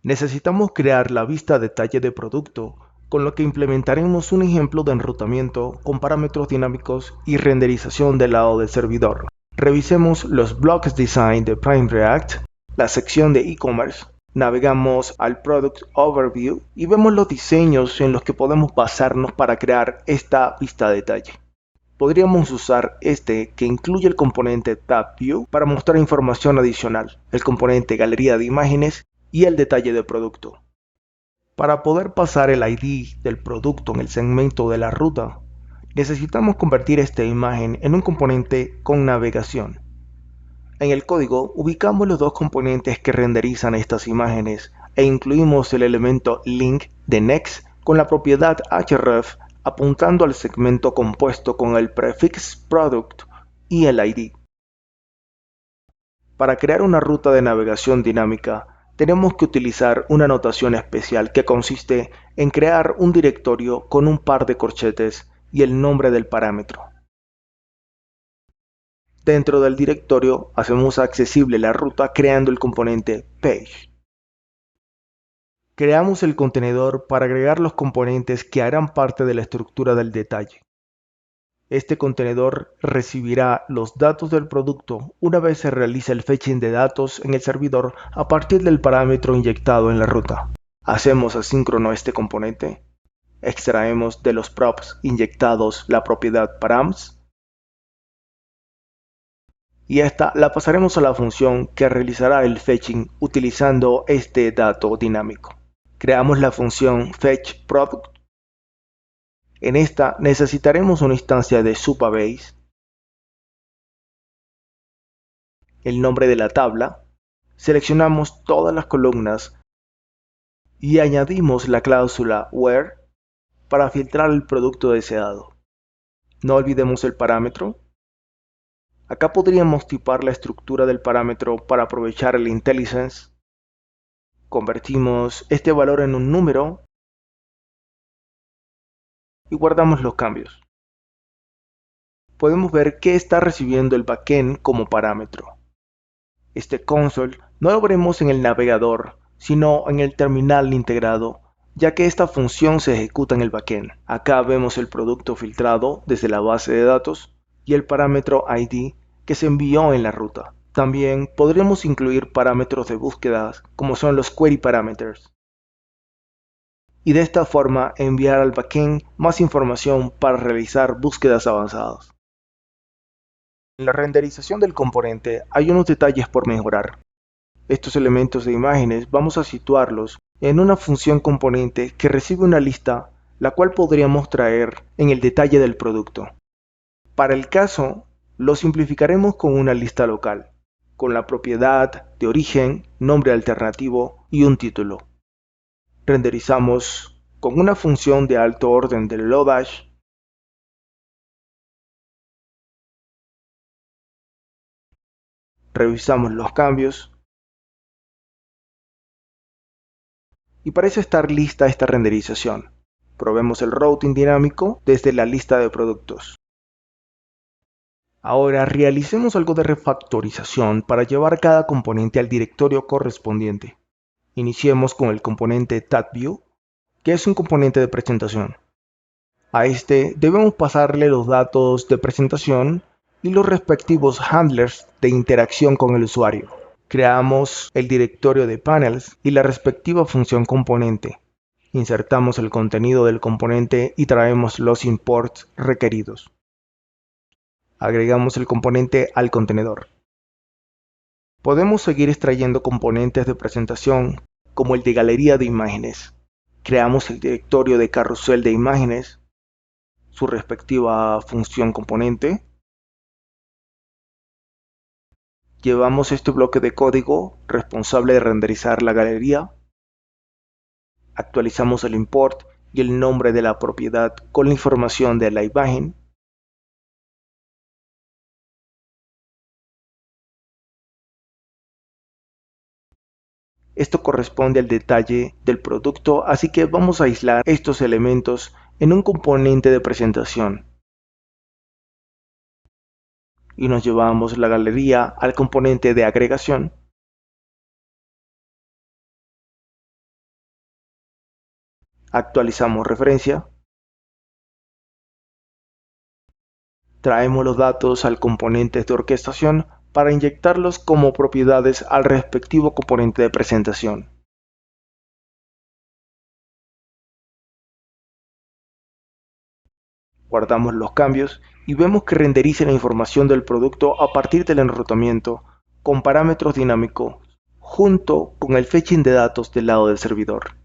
Necesitamos crear la vista detalle de producto, con lo que implementaremos un ejemplo de enrutamiento con parámetros dinámicos y renderización del lado del servidor. Revisemos los blocks design de Prime React, la sección de e-commerce, navegamos al Product Overview y vemos los diseños en los que podemos basarnos para crear esta vista detalle. Podríamos usar este que incluye el componente Tab View para mostrar información adicional, el componente Galería de Imágenes y el detalle de producto. Para poder pasar el ID del producto en el segmento de la ruta, necesitamos convertir esta imagen en un componente con navegación. En el código ubicamos los dos componentes que renderizan estas imágenes e incluimos el elemento link de next con la propiedad href apuntando al segmento compuesto con el prefix product y el ID. Para crear una ruta de navegación dinámica, tenemos que utilizar una notación especial que consiste en crear un directorio con un par de corchetes y el nombre del parámetro. Dentro del directorio hacemos accesible la ruta creando el componente page. Creamos el contenedor para agregar los componentes que harán parte de la estructura del detalle. Este contenedor recibirá los datos del producto una vez se realice el fetching de datos en el servidor a partir del parámetro inyectado en la ruta. Hacemos asíncrono este componente, extraemos de los props inyectados la propiedad params y esta la pasaremos a la función que realizará el fetching utilizando este dato dinámico. Creamos la función fetchProduct. En esta necesitaremos una instancia de Supabase, el nombre de la tabla, seleccionamos todas las columnas y añadimos la cláusula where para filtrar el producto deseado. No olvidemos el parámetro. Acá podríamos tipar la estructura del parámetro para aprovechar el IntelliSense. Convertimos este valor en un número y guardamos los cambios. Podemos ver que está recibiendo el backend como parámetro. Este console no lo veremos en el navegador, sino en el terminal integrado, ya que esta función se ejecuta en el backend. Acá vemos el producto filtrado desde la base de datos y el parámetro ID que se envió en la ruta. También podremos incluir parámetros de búsqueda como son los query parameters. Y de esta forma enviar al backend más información para realizar búsquedas avanzadas. En la renderización del componente hay unos detalles por mejorar. Estos elementos de imágenes vamos a situarlos en una función componente que recibe una lista, la cual podríamos traer en el detalle del producto. Para el caso, lo simplificaremos con una lista local, con la propiedad de origen, nombre alternativo y un título. Renderizamos con una función de alto orden del Lodash. Revisamos los cambios y parece estar lista esta renderización. Probemos el routing dinámico desde la lista de productos. Ahora realicemos algo de refactorización para llevar cada componente al directorio correspondiente. Iniciemos con el componente TabView, que es un componente de presentación. A este debemos pasarle los datos de presentación y los respectivos handlers de interacción con el usuario. Creamos el directorio de panels y la respectiva función componente. Insertamos el contenido del componente y traemos los imports requeridos. Agregamos el componente al contenedor. Podemos seguir extrayendo componentes de presentación como el de galería de imágenes. Creamos el directorio de carrusel de imágenes, su respectiva función componente. Llevamos este bloque de código responsable de renderizar la galería. Actualizamos el import y el nombre de la propiedad con la información de la imagen. Esto corresponde al detalle del producto, así que vamos a aislar estos elementos en un componente de presentación. Y nos llevamos la galería al componente de agregación. Actualizamos referencia. Traemos los datos al componente de orquestación para inyectarlos como propiedades al respectivo componente de presentación. Guardamos los cambios y vemos que renderiza la información del producto a partir del enrutamiento con parámetros dinámicos junto con el fetching de datos del lado del servidor.